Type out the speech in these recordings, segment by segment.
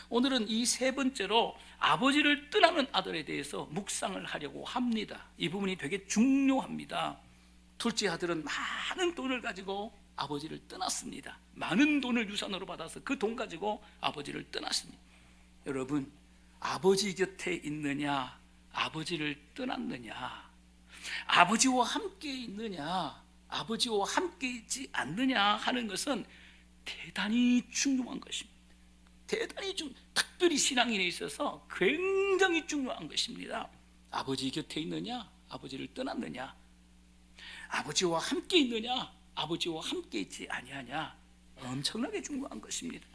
오늘은 이 세 번째로 아버지를 떠나는 아들에 대해서 묵상을 하려고 합니다. 이 부분이 되게 중요합니다. 둘째 아들은 많은 돈을 가지고 아버지를 떠났습니다. 많은 돈을 유산으로 받아서 그 돈 가지고 아버지를 떠났습니다. 여러분, 아버지 곁에 있느냐, 아버지를 떠났느냐, 아버지와 함께 있느냐, 아버지와 함께 있지 않느냐 하는 것은 대단히 중요한 것입니다. 대단히 특별히 신앙인에 있어서 굉장히 중요한 것입니다. 아버지 곁에 있느냐, 아버지를 떠났느냐, 아버지와 함께 있느냐, 아버지와 함께 있지 아니하냐, 엄청나게 중요한 것입니다.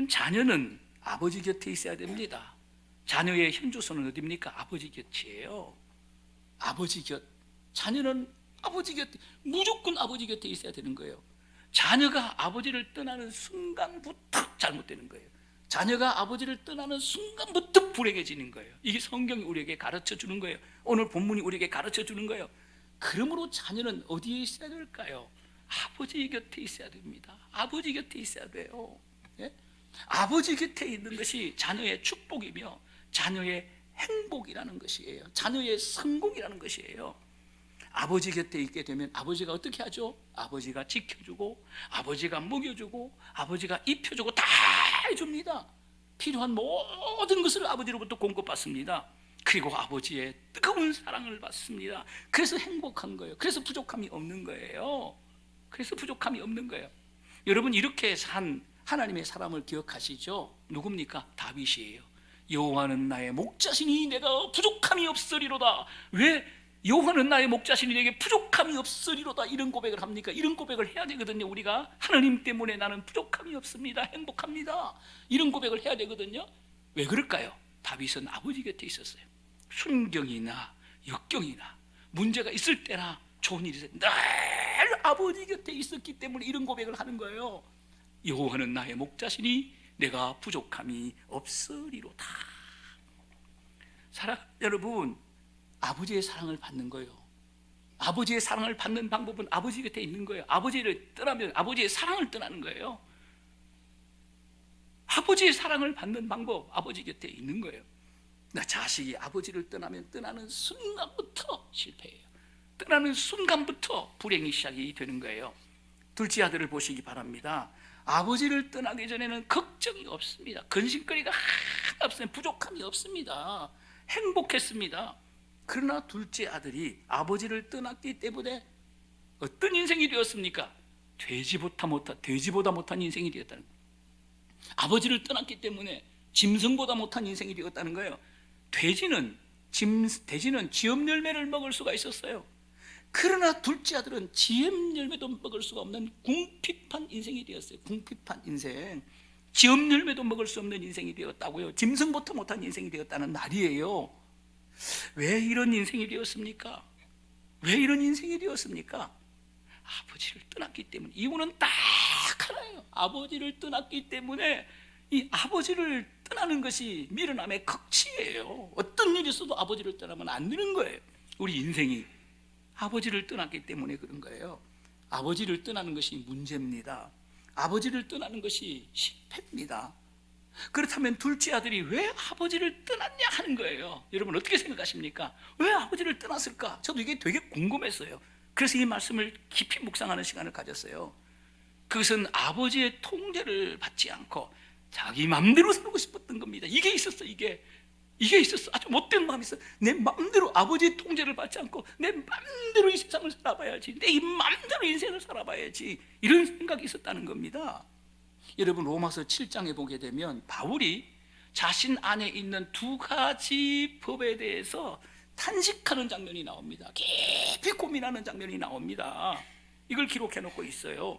자녀는 아버지 곁에 있어야 됩니다. 자녀의 현주소는 어디입니까? 아버지 곁이에요. 아버지 곁. 자녀는 아버지 곁에, 무조건 아버지 곁에 있어야 되는 거예요. 자녀가 아버지를 떠나는 순간부터 잘못되는 거예요. 자녀가 아버지를 떠나는 순간부터 불행해지는 거예요. 이게 성경이 우리에게 가르쳐 주는 거예요. 오늘 본문이 우리에게 가르쳐 주는 거예요. 그러므로 자녀는 어디에 있어야 될까요? 아버지 곁에 있어야 됩니다. 아버지 곁에 있어야 돼요. 예? 아버지 곁에 있는 것이 자녀의 축복이며 자녀의 행복이라는 것이에요. 자녀의 성공이라는 것이에요. 아버지 곁에 있게 되면 아버지가 어떻게 하죠? 아버지가 지켜주고, 아버지가 먹여주고, 아버지가 입혀주고 다 해줍니다. 필요한 모든 것을 아버지로부터 공급받습니다. 그리고 아버지의 뜨거운 사랑을 받습니다. 그래서 행복한 거예요. 그래서 부족함이 없는 거예요. 그래서 부족함이 없는 거예요. 여러분, 이렇게 산 하나님의 사람을 기억하시죠? 누굽니까? 다윗이에요. 여호와는 나의 목자시니 내가 부족함이 없으리로다. 왜 여호와는 나의 목자시니 내게 부족함이 없으리로다 이런 고백을 합니까? 이런 고백을 해야 되거든요. 우리가 하나님 때문에 나는 부족함이 없습니다. 행복합니다. 이런 고백을 해야 되거든요. 왜 그럴까요? 다윗은 아버지 곁에 있었어요. 순경이나 역경이나 문제가 있을 때나 좋은 일이 있을 때 늘 아버지 곁에 있었기 때문에 이런 고백을 하는 거예요. 여호와는 나의 목자시니 내가 부족함이 없으리로다. 여러분, 아버지의 사랑을 받는 거예요. 아버지의 사랑을 받는 방법은 아버지 곁에 있는 거예요. 아버지를 떠나면 아버지의 사랑을 떠나는 거예요. 아버지의 사랑을 받는 방법, 아버지 곁에 있는 거예요. 나 자식이 아버지를 떠나면 떠나는 순간부터 실패해요. 떠나는 순간부터 불행이 시작이 되는 거예요. 둘째 아들을 보시기 바랍니다. 아버지를 떠나기 전에는 걱정이 없습니다. 근심거리가 하나 없어요. 부족함이 없습니다. 행복했습니다. 그러나 둘째 아들이 아버지를 떠났기 때문에 어떤 인생이 되었습니까? 돼지보다 못한 인생이 되었다는 거예요. 아버지를 떠났기 때문에 짐승보다 못한 인생이 되었다는 거예요. 돼지는 지엄 열매를 먹을 수가 있었어요. 그러나 둘째 아들은 지엄 열매도 먹을 수가 없는 궁핍한 인생이 되었어요. 궁핍한 인생. 지엄 열매도 먹을 수 없는 인생이 되었다고요. 짐승보다 못한 인생이 되었다는 말이에요. 왜 이런 인생이 되었습니까? 왜 이런 인생이 되었습니까? 아버지를 떠났기 때문에. 이유는 딱 하나예요. 아버지를 떠났기 때문에. 이 아버지를 떠나는 것이 미련함의 극치예요. 어떤 일이 있어도 아버지를 떠나면 안 되는 거예요. 우리 인생이 아버지를 떠났기 때문에 그런 거예요. 아버지를 떠나는 것이 문제입니다. 아버지를 떠나는 것이 실패입니다. 그렇다면 둘째 아들이 왜 아버지를 떠났냐 하는 거예요. 여러분 어떻게 생각하십니까? 왜 아버지를 떠났을까? 저도 이게 되게 궁금했어요. 그래서 이 말씀을 깊이 묵상하는 시간을 가졌어요. 그것은 아버지의 통제를 받지 않고 자기 마음대로 살고 싶었던 겁니다. 이게 있었어. 이게 있었어. 아주 못된 마음이 있어. 내 마음대로 아버지의 통제를 받지 않고 내 마음대로 이 세상을 살아봐야지. 내 마음대로 인생을 살아봐야지. 이런 생각이 있었다는 겁니다. 여러분 로마서 7장에 보게 되면 바울이 자신 안에 있는 두 가지 법에 대해서 탄식하는 장면이 나옵니다. 깊이 고민하는 장면이 나옵니다. 이걸 기록해 놓고 있어요.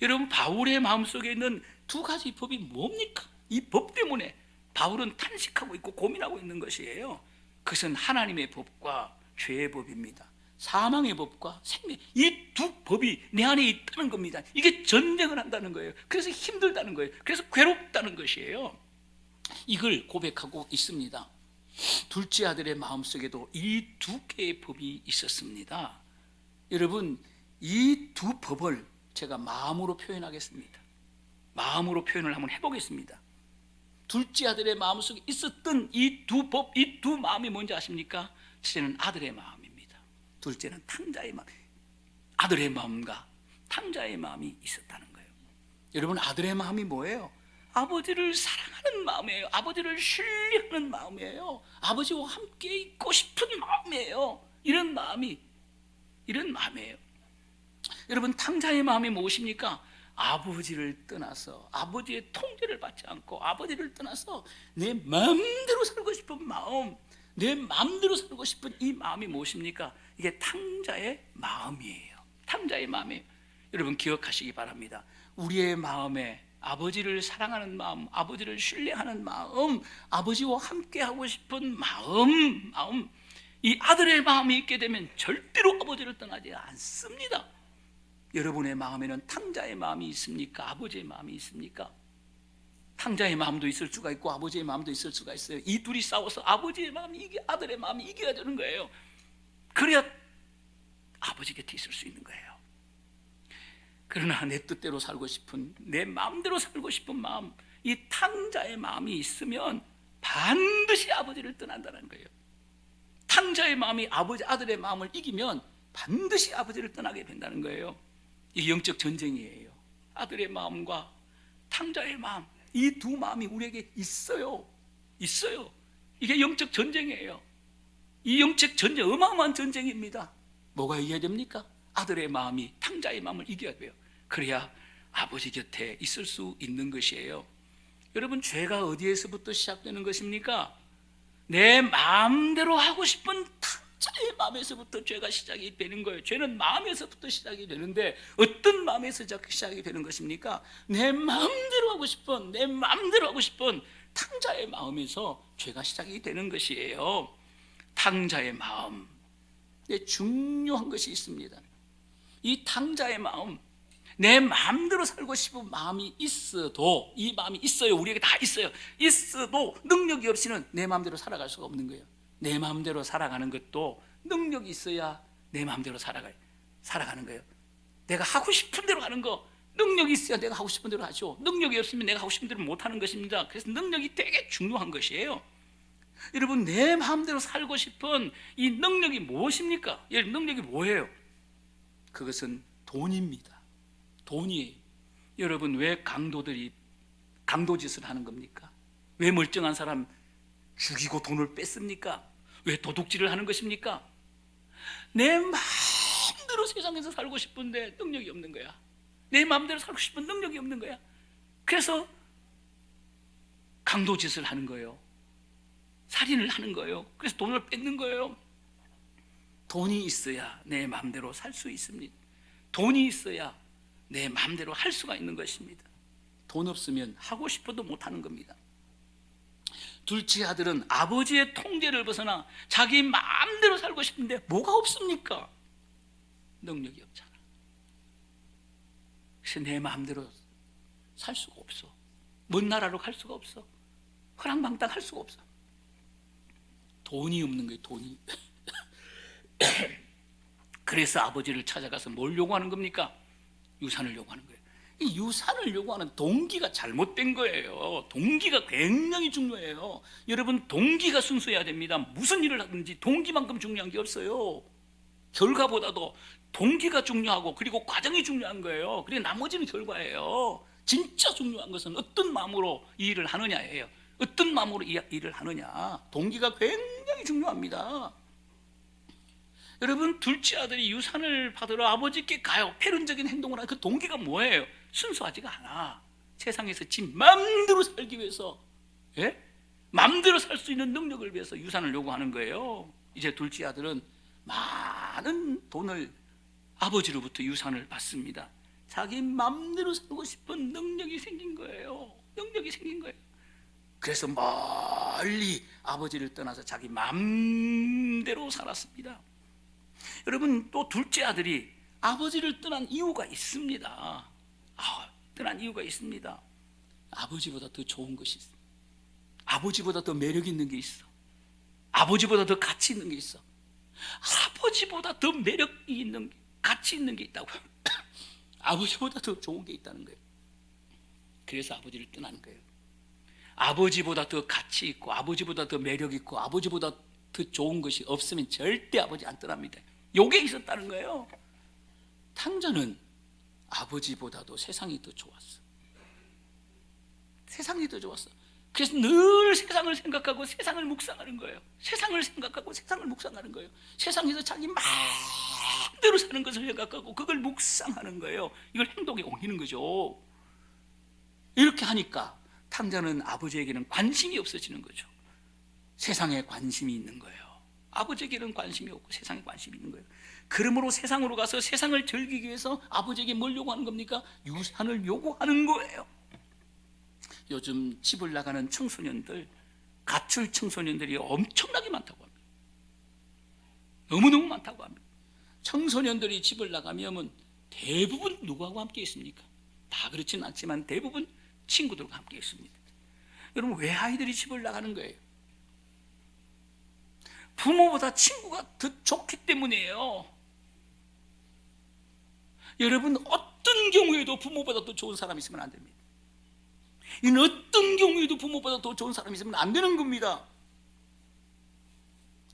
여러분 바울의 마음속에 있는 두 가지 법이 뭡니까? 이 법 때문에 바울은 탄식하고 있고 고민하고 있는 것이에요. 그것은 하나님의 법과 죄의 법입니다. 사망의 법과 생명, 이 두 법이 내 안에 있다는 겁니다. 이게 전쟁을 한다는 거예요. 그래서 힘들다는 거예요. 그래서 괴롭다는 것이에요. 이걸 고백하고 있습니다. 둘째 아들의 마음속에도 이 두 개의 법이 있었습니다. 여러분 이 두 법을 제가 마음으로 표현하겠습니다. 마음으로 표현을 한번 해보겠습니다. 둘째 아들의 마음속에 있었던 이 두 법, 이 두 마음이 뭔지 아십니까? 첫째는 아들의 마음입니다. 둘째는 탕자의 마음. 아들의 마음과 탕자의 마음이 있었다는 거예요. 여러분, 아들의 마음이 뭐예요? 아버지를 사랑하는 마음이에요. 아버지를 신뢰하는 마음이에요. 아버지와 함께 있고 싶은 마음이에요. 이런 마음이에요. 여러분, 탕자의 마음이 무엇입니까? 아버지를 떠나서, 아버지의 통제를 받지 않고 아버지를 떠나서 내 마음대로 살고 싶은 마음, 내 마음대로 살고 싶은 이 마음이 무엇입니까? 이게 탕자의 마음이에요. 탕자의 마음이에요. 여러분, 기억하시기 바랍니다. 우리의 마음에 아버지를 사랑하는 마음, 아버지를 신뢰하는 마음, 아버지와 함께 하고 싶은 마음, 이 아들의 마음이 있게 되면 절대로 아버지를 떠나지 않습니다. 여러분의 마음에는 탕자의 마음이 있습니까? 아버지의 마음이 있습니까? 탕자의 마음도 있을 수가 있고 아버지의 마음도 있을 수가 있어요. 이 둘이 싸워서 아버지의 마음이 이겨, 아들의 마음이 이겨야 되는 거예요. 그래야 아버지 곁에 있을 수 있는 거예요. 그러나 내 뜻대로 살고 싶은, 내 마음대로 살고 싶은 마음, 이 탕자의 마음이 있으면 반드시 아버지를 떠난다는 거예요. 탕자의 마음이 아들의 마음을 이기면 반드시 아버지를 떠나게 된다는 거예요. 이 영적 전쟁이에요. 아들의 마음과 탕자의 마음, 이 두 마음이 우리에게 있어요. 이게 영적 전쟁이에요. 이 영적 전쟁, 어마어마한 전쟁입니다. 뭐가 이겨야 됩니까? 아들의 마음이 탕자의 마음을 이겨야 돼요. 그래야 아버지 곁에 있을 수 있는 것이에요. 여러분, 죄가 어디에서부터 시작되는 것입니까? 내 마음대로 하고 싶은 탕자의 마음에서부터 죄가 시작이 되는 거예요. 죄는 마음에서부터 시작이 되는데 어떤 마음에서 시작이 되는 것입니까? 내 마음대로 하고 싶은 탕자의 마음에서 죄가 시작이 되는 것이에요. 탕자의 마음, 중요한 것이 있습니다. 이 탕자의 마음, 내 마음대로 살고 싶은 마음이 있어도, 이 마음이 있어요. 우리에게 다 있어요. 있어도 능력이 없이는 내 마음대로 살아갈 수가 없는 거예요. 내 마음대로 살아가는 것도 능력이 있어야 내 마음대로 살아가는 거예요. 내가 하고 싶은 대로 하는 거, 능력이 있어야 내가 하고 싶은 대로 하죠. 능력이 없으면 내가 하고 싶은 대로 못하는 것입니다. 그래서 능력이 되게 중요한 것이에요. 여러분, 내 마음대로 살고 싶은 이 능력이 무엇입니까? 능력이 뭐예요? 그것은 돈입니다. 돈이에요. 여러분, 왜 강도들이 강도짓을 하는 겁니까? 왜 멀쩡한 사람 죽이고 돈을 뺐습니까? 왜 도둑질을 하는 것입니까? 내 마음대로 세상에서 살고 싶은데 능력이 없는 거야. 내 마음대로 살고 싶은 능력이 없는 거야. 그래서 강도짓을 하는 거예요. 살인을 하는 거예요. 그래서 돈을 뺏는 거예요. 돈이 있어야 내 마음대로 살 수 있습니다. 돈이 있어야 내 마음대로 할 수가 있는 것입니다. 돈 없으면 하고 싶어도 못하는 겁니다. 둘째 아들은 아버지의 통제를 벗어나 자기 마음대로 살고 싶은데 뭐가 없습니까? 능력이 없잖아. 그래서 내 마음대로 살 수가 없어. 먼 나라로 갈 수가 없어. 허랑방탕할 수가 없어. 돈이 없는 거예요. 돈이. 그래서 아버지를 찾아가서 뭘 요구하는 겁니까? 유산을 요구하는 거예요. 이 유산을 요구하는 동기가 잘못된 거예요. 동기가 굉장히 중요해요. 여러분, 동기가 순수해야 됩니다. 무슨 일을 하든지 동기만큼 중요한 게 없어요. 결과보다도 동기가 중요하고, 그리고 과정이 중요한 거예요. 그리고 나머지는 결과예요. 진짜 중요한 것은 어떤 마음으로 이 일을 하느냐예요. 어떤 마음으로 이 일을 하느냐. 동기가 굉장히 중요합니다. 여러분, 둘째 아들이 유산을 받으러 아버지께 가요. 패륜적인 행동을 하는 그 동기가 뭐예요? 순수하지가 않아. 세상에서 지 마음대로 살기 위해서, 마음대로 살 수 있는 능력을 위해서 유산을 요구하는 거예요. 이제 둘째 아들은 많은 돈을 아버지로부터 유산을 받습니다. 자기 마음대로 살고 싶은 능력이 생긴 거예요. 그래서 멀리 아버지를 떠나서 자기 마음대로 살았습니다. 여러분, 또 둘째 아들이 아버지를 떠난 이유가 있습니다. 떠난 이유가 있습니다. 아버지보다 더 좋은 것이 있어. 아버지보다 더 매력 있는 게 있어. 아버지보다 더 가치 있는 게 있어. 아버지보다 더 매력이 있는 게, 가치 있는 게 있다고. 아버지보다 더 좋은 게 있다는 거예요. 그래서 아버지를 떠나는 거예요. 아버지보다 더 가치 있고 아버지보다 더 매력 있고 아버지보다 더 좋은 것이 없으면 절대 아버지 안 떠납니다. 요게 있었다는 거예요. 탕자는 아버지보다도 세상이 더 좋았어. 세상이 더 좋았어. 그래서 늘 세상을 생각하고 세상을 묵상하는 거예요. 세상을 생각하고 세상을 묵상하는 거예요. 세상에서 자기 마음대로 사는 것을 생각하고 그걸 묵상하는 거예요. 이걸 행동에 옮기는 거죠. 이렇게 하니까 탕자는 아버지에게는 관심이 없어지는 거죠. 세상에 관심이 있는 거예요. 아버지에게는 관심이 없고 세상에 관심이 있는 거예요. 그러므로 세상으로 가서 세상을 즐기기 위해서 아버지에게 뭘 요구하는 겁니까? 유산을 요구하는 거예요. 요즘 집을 나가는 청소년들, 가출 청소년들이 엄청나게 많다고 합니다. 너무너무 많다고 합니다. 청소년들이 집을 나가면 대부분 누구하고 함께 있습니까? 다 그렇지는 않지만 대부분 친구들과 함께 있습니다. 여러분, 왜 아이들이 집을 나가는 거예요? 부모보다 친구가 더 좋기 때문이에요. 여러분, 어떤 경우에도 부모보다 더 좋은 사람이 있으면 안 됩니다. 이는 어떤 경우에도 부모보다 더 좋은 사람이 있으면 안 되는 겁니다.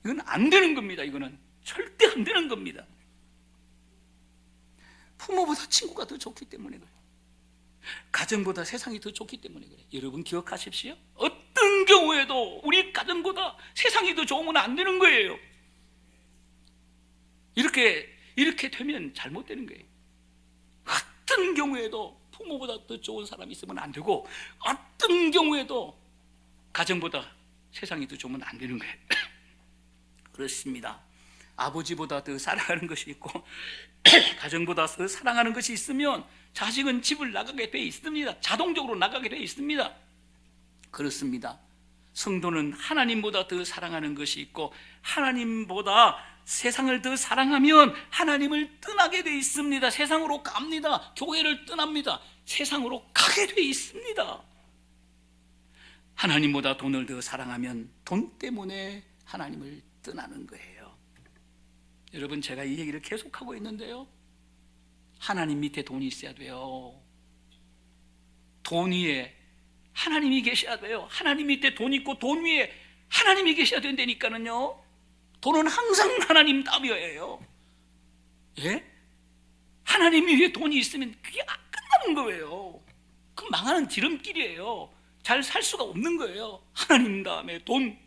이건 안 되는 겁니다. 이거는 절대 안 되는 겁니다. 부모보다 친구가 더 좋기 때문에 그래요. 가정보다 세상이 더 좋기 때문에 그래요. 여러분 기억하십시오. 어떤 경우에도 우리 가정보다 세상이 더 좋으면 안 되는 거예요. 이렇게 되면 잘못되는 거예요. 어떤 경우에도 부모보다 더 좋은 사람이 있으면 안 되고 어떤 경우에도 가정보다 세상이 더 좋으면 안 되는 거예요. 그렇습니다. 아버지보다 더 사랑하는 것이 있고 가정보다 더 사랑하는 것이 있으면 자식은 집을 나가게 돼 있습니다. 자동적으로 나가게 돼 있습니다. 그렇습니다. 성도는 하나님보다 더 사랑하는 것이 있고 하나님보다 세상을 더 사랑하면 하나님을 떠나게 돼 있습니다. 세상으로 갑니다. 교회를 떠납니다. 세상으로 가게 돼 있습니다. 하나님보다 돈을 더 사랑하면 돈 때문에 하나님을 떠나는 거예요. 여러분, 제가 이 얘기를 계속하고 있는데요, 하나님 밑에 돈이 있어야 돼요. 돈 위에 하나님이 계셔야 돼요. 하나님 밑에 돈 있고 돈 위에 하나님이 계셔야 된다니까는요. 돈은 항상 하나님 따위예요. 예? 하나님 위에 돈이 있으면 그게 끝나는 거예요. 그 망하는 지름길이에요. 잘 살 수가 없는 거예요. 하나님 다음에 돈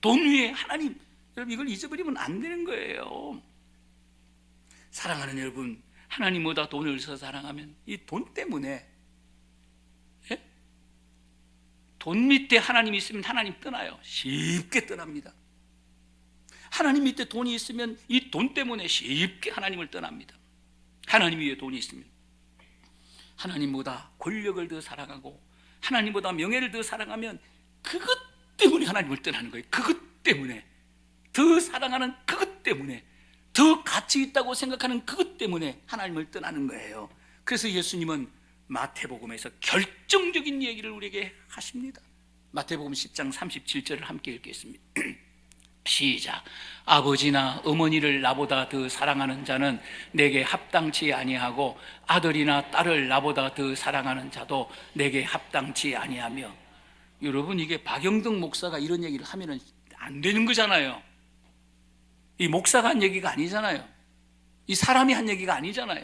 위에 하나님. 여러분, 이걸 잊어버리면 안 되는 거예요. 사랑하는 여러분, 하나님보다 돈을 더 사랑하면 이 돈 때문에, 예? 돈 밑에 하나님이 있으면 하나님 떠나요. 쉽게 떠납니다. 하나님 밑에 돈이 있으면 이 돈 때문에 쉽게 하나님을 떠납니다. 하나님 위에 돈이 있으면 하나님보다 권력을 더 사랑하고 하나님보다 명예를 더 사랑하면 그것 때문에 하나님을 떠나는 거예요. 그것 때문에, 더 사랑하는 그것 때문에, 더 가치 있다고 생각하는 그것 때문에 하나님을 떠나는 거예요. 그래서 예수님은 마태복음에서 결정적인 얘기를 우리에게 하십니다. 마태복음 10장 37절을 함께 읽겠습니다. 시작. 아버지나 어머니를 나보다 더 사랑하는 자는 내게 합당치 아니하고 아들이나 딸을 나보다 더 사랑하는 자도 내게 합당치 아니하며. 여러분, 이게 박영덕 목사가 이런 얘기를 하면 안 되는 거잖아요. 이 목사가 한 얘기가 아니잖아요. 이 사람이 한 얘기가 아니잖아요.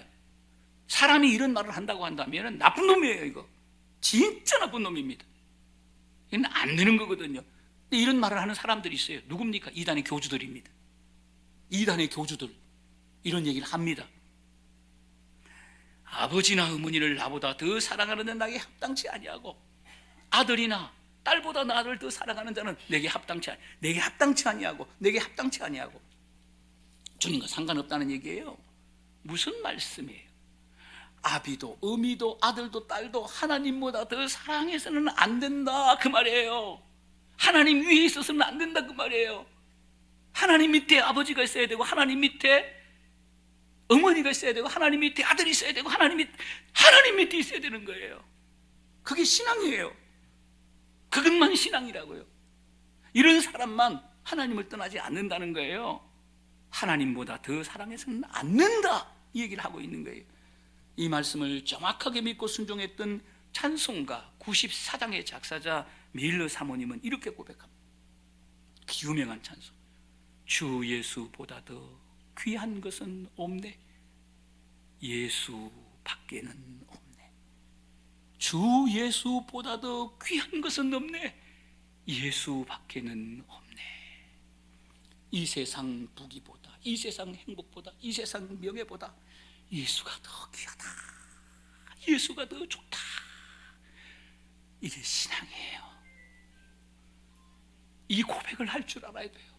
사람이 이런 말을 한다고 한다면 나쁜 놈이에요. 이거 진짜 나쁜 놈입니다. 이건 안 되는 거거든요. 근데 이런 말을 하는 사람들이 있어요. 누굽니까? 이단의 교주들입니다. 이단의 교주들 이런 얘기를 합니다. 아버지나 어머니를 나보다 더 사랑하는 자는 나에게 합당치 아니하고 아들이나 딸보다 나를 더 사랑하는 자는 내게 합당치 아니하고 내게 합당치 아니하고. 주님과 상관없다는 얘기예요. 무슨 말씀이에요? 아비도 어미도 아들도 딸도 하나님보다 더 사랑해서는 안 된다 그 말이에요. 하나님 위에 있어서는 안 된다 그 말이에요. 하나님 밑에 아버지가 있어야 되고 하나님 밑에 어머니가 있어야 되고 하나님 밑에 아들이 있어야 되고 하나님 밑에 있어야 되는 거예요. 그게 신앙이에요. 그것만 신앙이라고요. 이런 사람만 하나님을 떠나지 않는다는 거예요. 하나님보다 더 사랑해서는 안 된다 이 얘기를 하고 있는 거예요. 이 말씀을 정확하게 믿고 순종했던 찬송가 94장의 작사자 밀러 사모님은 이렇게 고백합니다. 그 유명한 찬송. 주 예수보다 더 귀한 것은 없네. 예수 밖에는 없네. 주 예수보다 더 귀한 것은 없네. 예수 밖에는 없네. 이 세상 부귀보다, 이 세상 행복보다, 이 세상 명예보다 예수가 더 귀하다. 예수가 더 좋다. 이게 신앙이에요. 이 고백을 할 줄 알아야 돼요.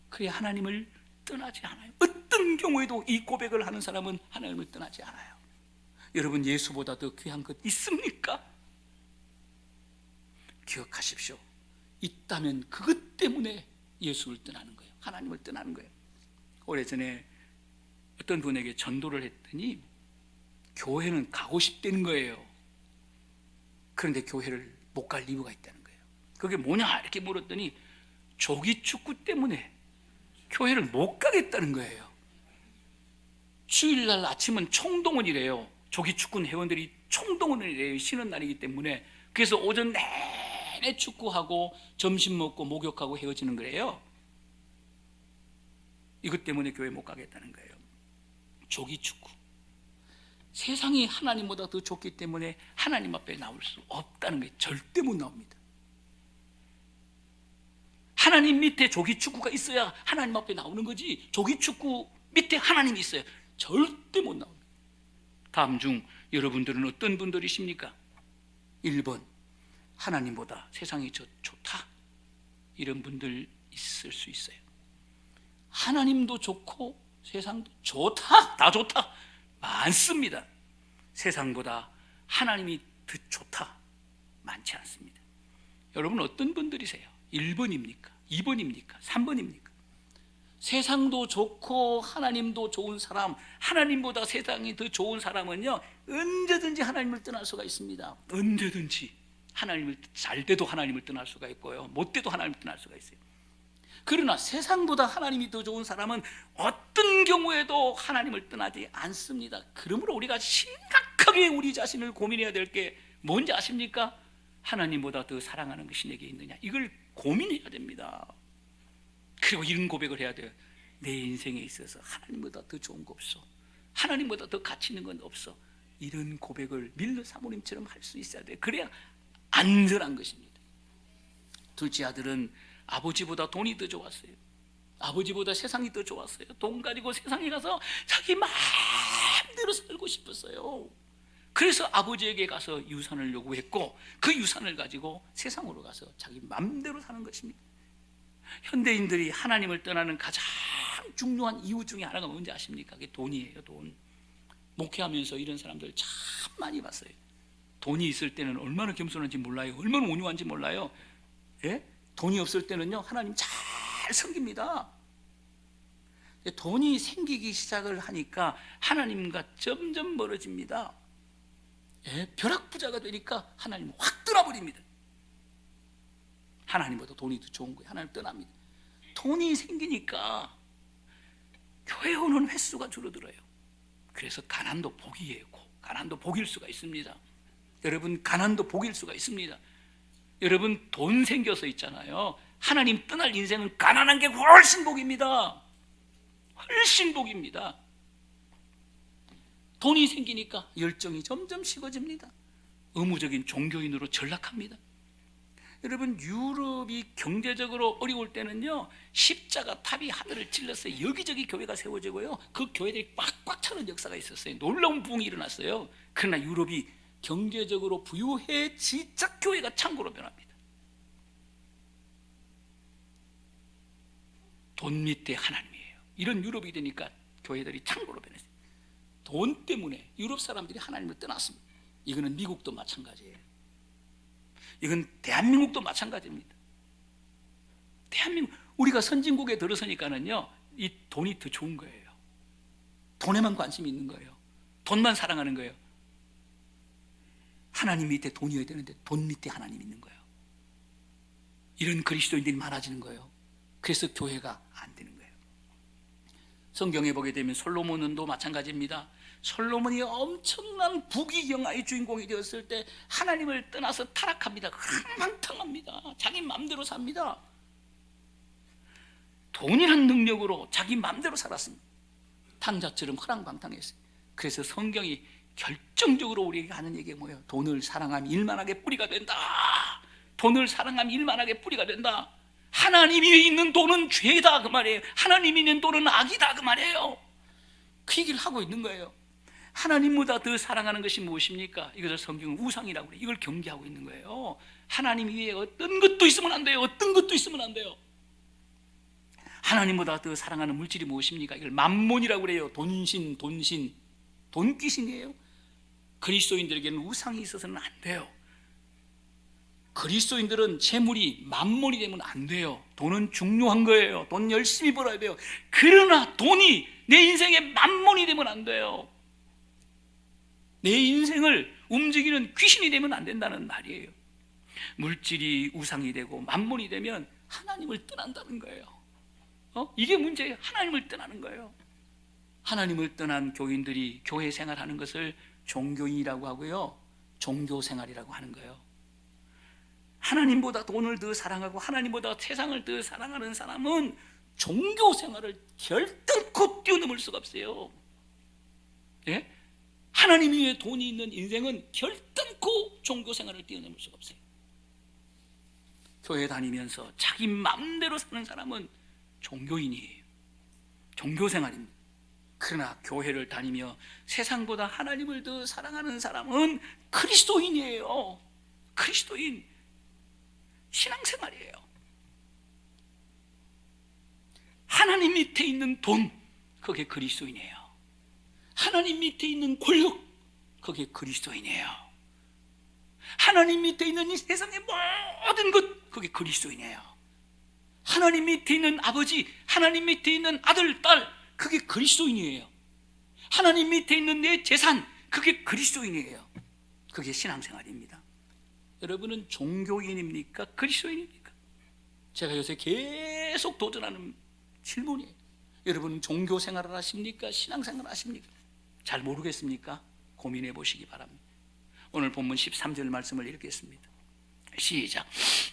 그래야 하나님을 떠나지 않아요. 어떤 경우에도 이 고백을 하는 사람은 하나님을 떠나지 않아요. 여러분, 예수보다 더 귀한 것 있습니까? 기억하십시오. 있다면 그것 때문에 예수를 떠나는 거예요. 하나님을 떠나는 거예요. 오래전에 어떤 분에게 전도를 했더니 교회는 가고 싶다는 거예요. 그런데 교회를 못 갈 이유가 있다는 거예요. 그게 뭐냐 이렇게 물었더니 조기 축구 때문에 교회를 못 가겠다는 거예요. 주일날 아침은 총동원이래요. 조기 축구 회원들이 총동원을 해요. 쉬는 날이기 때문에. 그래서 오전 내내 축구하고 점심 먹고 목욕하고 헤어지는 거예요. 이것 때문에 교회 못 가겠다는 거예요. 조기 축구. 세상이 하나님보다 더 좋기 때문에 하나님 앞에 나올 수 없다는 게 절대 못 나옵니다. 하나님 밑에 조기 축구가 있어야 하나님 앞에 나오는 거지, 조기 축구 밑에 하나님이 있어요. 절대 못 나옵니다. 다음 중 여러분들은 어떤 분들이십니까? 1번, 하나님보다 세상이 좋다. 이런 분들 있을 수 있어요. 하나님도 좋고 세상도 좋다. 다 좋다. 많습니다. 세상보다 하나님이 더 좋다. 많지 않습니다. 여러분 어떤 분들이세요? 1번입니까? 2번입니까? 3번입니까? 세상도 좋고 하나님도 좋은 사람, 하나님보다 세상이 더 좋은 사람은요, 언제든지 하나님을 떠날 수가 있습니다. 언제든지. 하나님을 잘 돼도 하나님을 떠날 수가 있고요, 못 돼도 하나님을 떠날 수가 있어요. 그러나 세상보다 하나님이 더 좋은 사람은 어떤 경우에도 하나님을 떠나지 않습니다. 그러므로 우리가 심각하게 우리 자신을 고민해야 될 게 뭔지 아십니까? 하나님보다 더 사랑하는 것이 내게 있느냐, 이걸 고민해야 됩니다. 그리고 이런 고백을 해야 돼요. 내 인생에 있어서 하나님보다 더 좋은 거 없어. 하나님보다 더 가치 있는 건 없어. 이런 고백을 밀러 사모님처럼 할 수 있어야 돼요. 그래야 안전한 것입니다. 둘째 아들은 아버지보다 돈이 더 좋았어요. 아버지보다 세상이 더 좋았어요. 돈 가지고 세상에 가서 자기 마음대로 살고 싶었어요. 그래서 아버지에게 가서 유산을 요구했고, 그 유산을 가지고 세상으로 가서 자기 마음대로 사는 것입니다. 현대인들이 하나님을 떠나는 가장 중요한 이유 중에 하나가 뭔지 아십니까? 그게 돈이에요. 돈. 목회하면서 이런 사람들 참 많이 봤어요. 돈이 있을 때는 얼마나 겸손한지 몰라요. 얼마나 온유한지 몰라요. 예? 돈이 없을 때는요, 하나님 잘 섬깁니다. 돈이 생기기 시작을 하니까 하나님과 점점 멀어집니다. 예? 벼락부자가 되니까 하나님 확 떠나버립니다. 하나님보다 돈이 더 좋은 거예요. 하나님 떠납니다. 돈이 생기니까 교회 오는 횟수가 줄어들어요. 그래서 가난도 복이에요. 가난도 복일 수가 있습니다. 여러분, 가난도 복일 수가 있습니다. 여러분, 돈 생겨서 있잖아요, 하나님 떠날 인생은 가난한 게 훨씬 복입니다. 훨씬 복입니다. 돈이 생기니까 열정이 점점 식어집니다. 의무적인 종교인으로 전락합니다. 여러분, 유럽이 경제적으로 어려울 때는요, 십자가 탑이 하늘을 찔러서 여기저기 교회가 세워지고요, 그 교회들이 꽉꽉 차는 역사가 있었어요. 놀라운 부흥이 일어났어요. 그러나 유럽이 경제적으로 부유해지자 교회가 창고로 변합니다. 돈 밑에 하나님이에요. 이런 유럽이 되니까 교회들이 창고로 변했어요. 돈 때문에 유럽 사람들이 하나님을 떠났습니다. 이거는 미국도 마찬가지예요. 이건 대한민국도 마찬가지입니다. 대한민국, 우리가 선진국에 들어서니까는요, 이 돈이 더 좋은 거예요. 돈에만 관심이 있는 거예요. 돈만 사랑하는 거예요. 하나님 밑에 돈이어야 되는데 돈 밑에 하나님 있는 거예요. 이런 그리스도인들이 많아지는 거예요. 그래서 교회가 안 되는 거예요. 성경에 보게 되면 솔로몬도 마찬가지입니다. 솔로몬이 엄청난 부귀영화의 주인공이 되었을 때 하나님을 떠나서 타락합니다. 흥망탕합니다. 자기 마음대로 삽니다. 돈이란 능력으로 자기 마음대로 살았습니다. 탕자처럼 허랑방탕했어요. 그래서 성경이 결정적으로 우리에게 하는 얘기가 뭐예요? 돈을 사랑하면 일만하게 뿌리가 된다. 돈을 사랑하면 일만하게 뿌리가 된다. 하나님 위에 있는 돈은 죄다 그 말이에요. 하나님 있는 돈은 악이다 그 말이에요. 그 얘기를 하고 있는 거예요. 하나님보다 더 사랑하는 것이 무엇입니까? 이것을 성경은 우상이라고 그래요. 이걸 경계하고 있는 거예요. 하나님 위에 어떤 것도 있으면 안 돼요. 어떤 것도 있으면 안 돼요. 하나님보다 더 사랑하는 물질이 무엇입니까? 이걸 만몬이라고 그래요. 돈신, 돈귀신이에요. 그리스도인들에게는 우상이 있어서는 안 돼요. 그리스도인들은 재물이 만몬이 되면 안 돼요. 돈은 중요한 거예요. 돈 열심히 벌어야 돼요. 그러나 돈이 내 인생의 만몬이 되면 안 돼요. 내 인생을 움직이는 귀신이 되면 안 된다는 말이에요. 물질이 우상이 되고 만몬이 되면 하나님을 떠난다는 거예요. 이게 문제예요. 하나님을 떠나는 거예요. 하나님을 떠난 교인들이 교회 생활하는 것을 종교인이라고 하고요, 종교생활이라고 하는 거예요. 하나님보다 돈을 더 사랑하고 하나님보다 세상을 더 사랑하는 사람은 종교생활을 결단코 뛰어넘을 수가 없어요. 예? 하나님 위에 돈이 있는 인생은 결단코 종교생활을 뛰어넘을 수가 없어요. 교회 다니면서 자기 마음대로 사는 사람은 종교인이에요. 종교생활입니다. 그러나 교회를 다니며 세상보다 하나님을 더 사랑하는 사람은 그리스도인이에요. 그리스도인. 신앙생활이에요. 하나님 밑에 있는 돈, 그게 그리스도인이에요. 하나님 밑에 있는 권력, 그게 그리스도인이에요. 하나님 밑에 있는 이 세상의 모든 것, 그게 그리스도인이에요. 하나님 밑에 있는 아버지, 하나님 밑에 있는 아들, 딸, 그게 그리스도인이에요. 하나님 밑에 있는 내 재산, 그게 그리스도인이에요. 그게 신앙생활입니다. 여러분은 종교인입니까? 그리스도인입니까? 제가 요새 계속 도전하는 질문이에요. 여러분은 종교생활을 하십니까? 신앙생활을 하십니까? 잘 모르겠습니까? 고민해 보시기 바랍니다. 오늘 본문 13절 말씀을 읽겠습니다. 시작.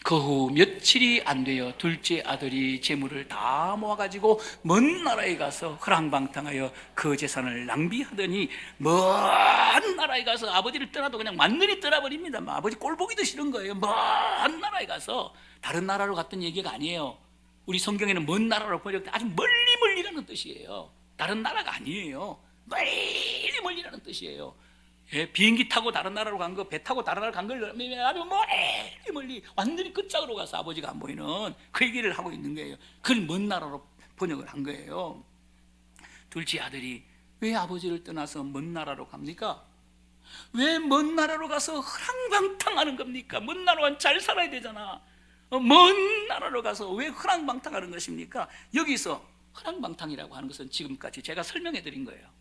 그 후 며칠이 안 되어 둘째 아들이 재물을 다 모아가지고 먼 나라에 가서 허랑방탕하여 그 재산을 낭비하더니 먼 나라에 가서 아버지를 떠나도 그냥 완전히 떠나버립니다. 아버지 꼴 보기도 싫은 거예요. 먼 나라에 가서, 다른 나라로 갔던 얘기가 아니에요. 우리 성경에는 먼 나라로 번역돼 아주 멀리라는 뜻이에요. 다른 나라가 아니에요. 멀리라는 뜻이에요. 예, 비행기 타고 다른 나라로 간 거, 배 타고 다른 나라로 간 걸 아주 멀리 완전히 끝짝으로 가서 아버지가 안 보이는 그 얘기를 하고 있는 거예요. 그걸 먼 나라로 번역을 한 거예요. 둘째 아들이 왜 아버지를 떠나서 먼 나라로 갑니까? 왜 먼 나라로 가서 허랑방탕하는 겁니까? 먼 나라는 잘 살아야 되잖아. 먼 나라로 가서 왜 허랑방탕하는 것입니까? 여기서 허랑방탕이라고 하는 것은 지금까지 제가 설명해 드린 거예요.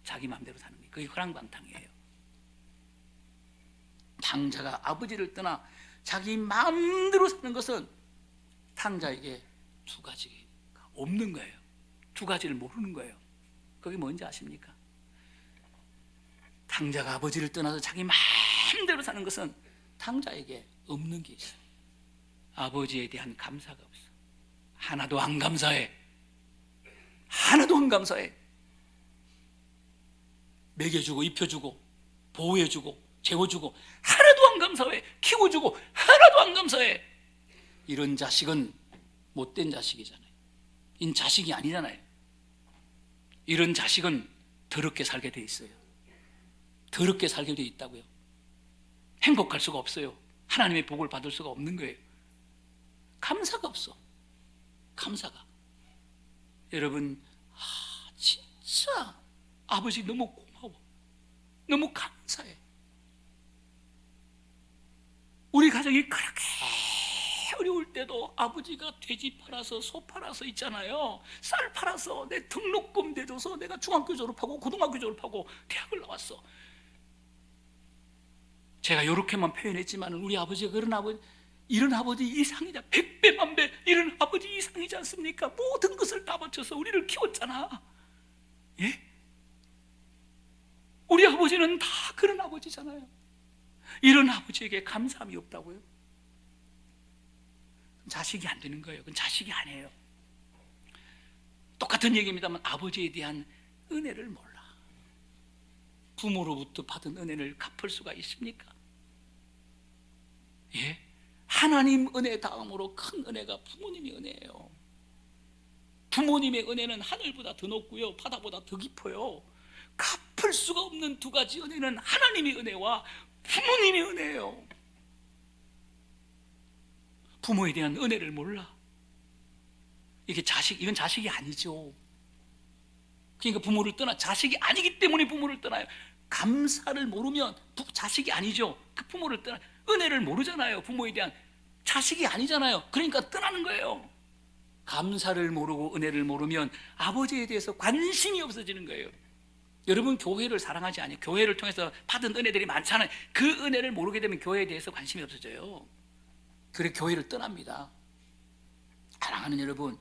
자기 마음대로 사는 게 그게 허랑방탕이에요. 탕자가 아버지를 떠나 자기 마음대로 사는 것은 탕자에게 두 가지가 없는 거예요. 두 가지를 모르는 거예요. 그게 뭔지 아십니까? 탕자가 아버지를 떠나서 자기 마음대로 사는 것은 탕자에게 없는 게 있어요. 아버지에 대한 감사가 없어. 하나도 안 감사해. 하나도 안 감사해. 먹여주고 입혀주고 보호해주고 재워주고 하나도 안 감사해. 키워주고 하나도 안 감사해. 이런 자식은 못된 자식이잖아요. 이 자식이 아니잖아요. 이런 자식은 더럽게 살게 돼 있어요. 더럽게 살게 돼 있다고요. 행복할 수가 없어요. 하나님의 복을 받을 수가 없는 거예요. 감사가 없어. 감사가. 여러분, 진짜 아버지 너무 고마워. 너무 감사해. 우리 가정이 그렇게 어려울 때도 아버지가 돼지 팔아서 소 팔아서 있잖아요. 쌀 팔아서 내 등록금 내줘서 내가 중학교 졸업하고 고등학교 졸업하고 대학을 나왔어. 제가 이렇게만 표현했지만 우리 아버지가 그런 아버지, 이런 아버지 이상이자 100배 만배 이런 아버지 이상이지 않습니까? 모든 것을 다 바쳐서 우리를 키웠잖아. 예? 우리 아버지는 다 그런 아버지잖아요. 이런 아버지에게 감사함이 없다고요? 자식이 안 되는 거예요. 그건 자식이 아니에요. 똑같은 얘기입니다만 아버지에 대한 은혜를 몰라. 부모로부터 받은 은혜를 갚을 수가 있습니까? 예? 하나님 은혜 다음으로 큰 은혜가 부모님의 은혜예요. 부모님의 은혜는 하늘보다 더 높고요, 바다보다 더 깊어요. 갚을 수가 없는 두 가지 은혜는 하나님의 은혜와 부모님의 은혜예요. 부모에 대한 은혜를 몰라. 이건 자식이 아니죠. 그러니까 부모를 떠나, 자식이 아니기 때문에 부모를 떠나요. 감사를 모르면 자식이 아니죠. 그 부모를 떠나, 은혜를 모르잖아요. 부모에 대한, 자식이 아니잖아요. 그러니까 떠나는 거예요. 감사를 모르고 은혜를 모르면 아버지에 대해서 관심이 없어지는 거예요. 여러분, 교회를 사랑하지 않아요? 교회를 통해서 받은 은혜들이 많잖아요. 그 은혜를 모르게 되면 교회에 대해서 관심이 없어져요. 그래 교회를 떠납니다. 사랑하는 여러분,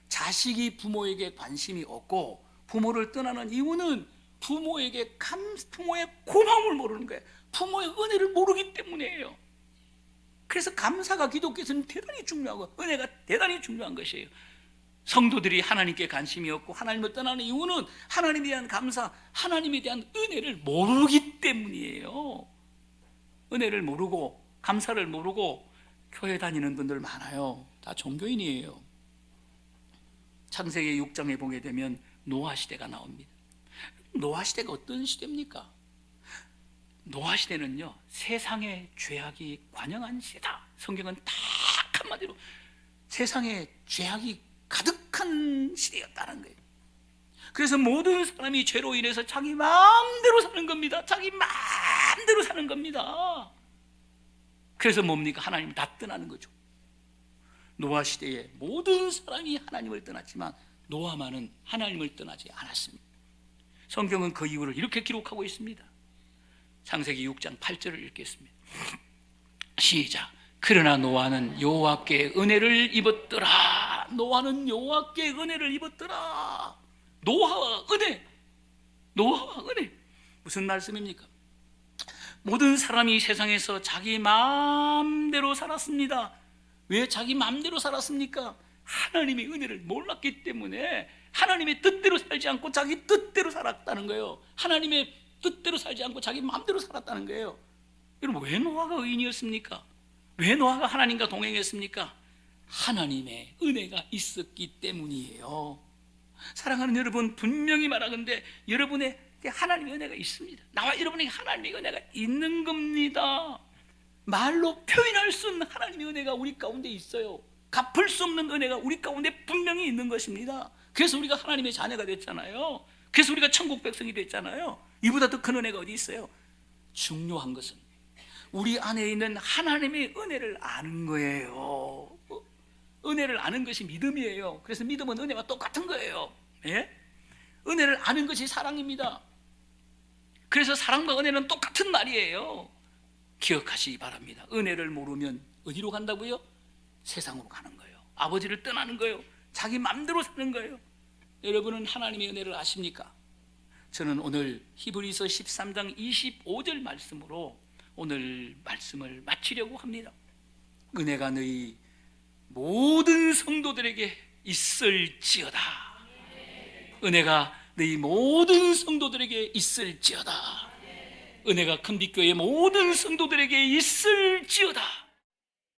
자식이 부모에게 관심이 없고 부모를 떠나는 이유는 부모의 고마움을 모르는 거예요. 부모의 은혜를 모르기 때문이에요. 그래서 감사가 기독교에서는 대단히 중요하고 은혜가 대단히 중요한 것이에요. 성도들이 하나님께 관심이 없고 하나님을 떠나는 이유는 하나님에 대한 감사, 하나님에 대한 은혜를 모르기 때문이에요. 은혜를 모르고 감사를 모르고 교회 다니는 분들 많아요. 다 종교인이에요. 창세기 6장에 보게 되면 노아 시대가 나옵니다. 노아 시대가 어떤 시대입니까? 노아 시대는요, 세상의 죄악이 관영한 시대다. 성경은 딱 한마디로 세상에 죄악이 가득한 시대였다는 거예요. 그래서 모든 사람이 죄로 인해서 자기 마음대로 사는 겁니다. 자기 마음대로 사는 겁니다. 그래서 뭡니까? 하나님을 다 떠나는 거죠. 노아 시대에 모든 사람이 하나님을 떠났지만 노아만은 하나님을 떠나지 않았습니다. 성경은 그 이유를 이렇게 기록하고 있습니다. 창세기 6장 8절을 읽겠습니다. 시작. 그러나 노아는 여호와께 은혜를 입었더라. 노아는 여호와께 은혜를 입었더라. 노아와 은혜. 노아와 은혜. 무슨 말씀입니까? 모든 사람이 세상에서 자기 마음대로 살았습니다. 왜 자기 마음대로 살았습니까? 하나님의 은혜를 몰랐기 때문에 하나님의 뜻대로 살지 않고 자기 뜻대로 살았다는 거예요. 하나님의 뜻대로 살지 않고 자기 마음대로 살았다는 거예요. 여러분, 왜 노아가 의인이었습니까? 왜 노아가 하나님과 동행했습니까? 하나님의 은혜가 있었기 때문이에요. 사랑하는 여러분, 분명히 말하건대 여러분의 하나님의 은혜가 있습니다. 나와 여러분에게 하나님의 은혜가 있는 겁니다. 말로 표현할 수 없는 하나님의 은혜가 우리 가운데 있어요. 갚을 수 없는 은혜가 우리 가운데 분명히 있는 것입니다. 그래서 우리가 하나님의 자녀가 됐잖아요. 그래서 우리가 천국 백성이 됐잖아요. 이보다 더 큰 은혜가 어디 있어요? 중요한 것은 우리 안에 있는 하나님의 은혜를 아는 거예요. 은혜를 아는 것이 믿음이에요. 그래서 믿음은 은혜와 똑같은 거예요. 예? 은혜를 아는 것이 사랑입니다. 그래서 사랑과 은혜는 똑같은 말이에요. 기억하시기 바랍니다. 은혜를 모르면 어디로 간다고요? 세상으로 가는 거예요. 아버지를 떠나는 거예요. 자기 맘대로 사는 거예요. 여러분은 하나님의 은혜를 아십니까? 저는 오늘 히브리서 13장 25절 말씀으로 오늘 말씀을 마치려고 합니다. 은혜가 너희 모든 성도들에게 있을지어다. 은혜가 너희 모든 성도들에게 있을지어다. 은혜가 큰빛교회 모든 성도들에게 있을지어다.